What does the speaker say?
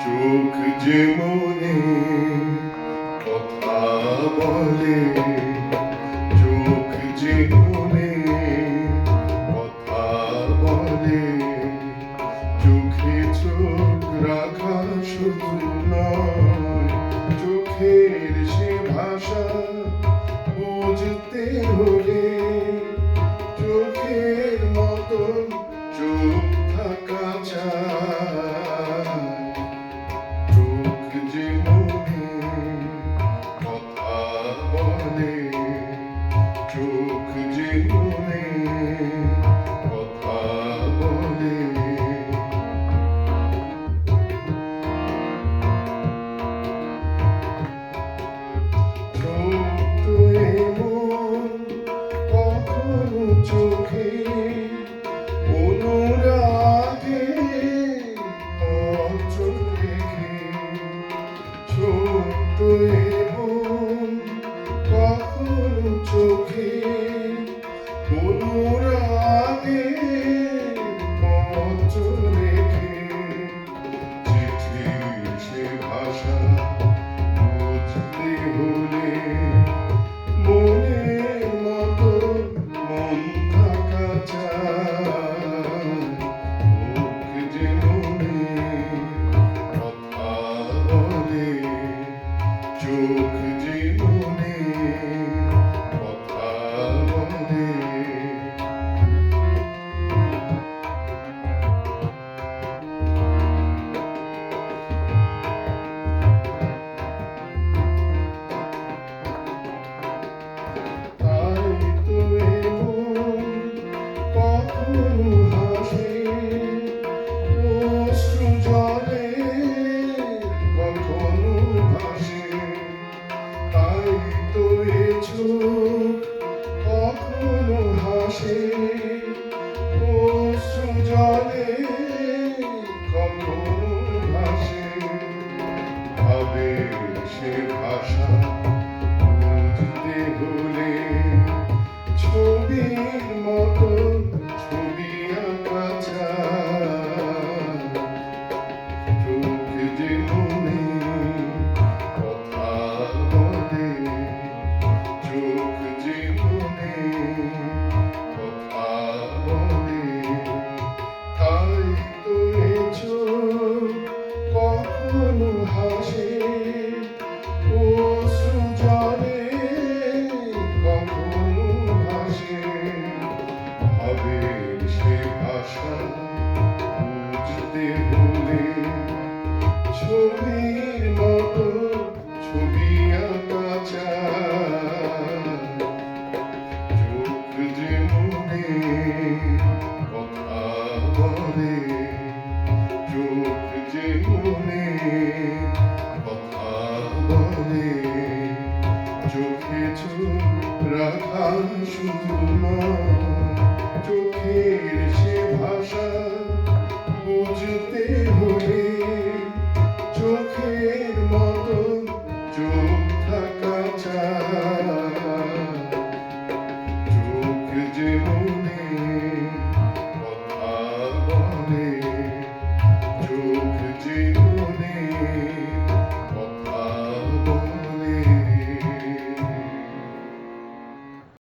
চোখ যে মনে কথা বলে, চোখ যে মনে কথা বলে, চোখে চোখ রাখা শুধু নয়, চোখের সে ভাষা বুঝতে হলে চোখের মতন চোখ থাকা চাই। চোখ যে মনে কথা বলে, চোখ যে মনে কথা বলে। চোখ তো এমন কখনো চোখে অনুরাগে অচল রেখে, চোখ তো এমন কখনো চোখে অনুরাগে অচল রেখে, চিঠির সে ভাষা বুঝতে হলে মনের মতো মন থাকা চাই। মুখ যে মনে কথা বলে, চোখ যে মনে কথা বলে। তাই তো এমন কখনো হাসে অশ্রু জলে, কখনো ভাসে। তাই তো এ চোখ কখনো হাসে অশ্রু জলে, কখনো ভাসে। ভাবের সে ভাষা বুঝতে হলে ছবির মতো ছবি আঁকা চাই। চোখ যে মনে কথা বলে, চোখ যে মনে কথা বলে। তাই তো এ চোখ কখনো হাসে অশ্রু জলে, কখনো ভাসে। ভাবের সে ভাষা বুঝতে হলে ছবির মতো ছবি আঁকা চাই। চোখ যে মনে কথা বলে,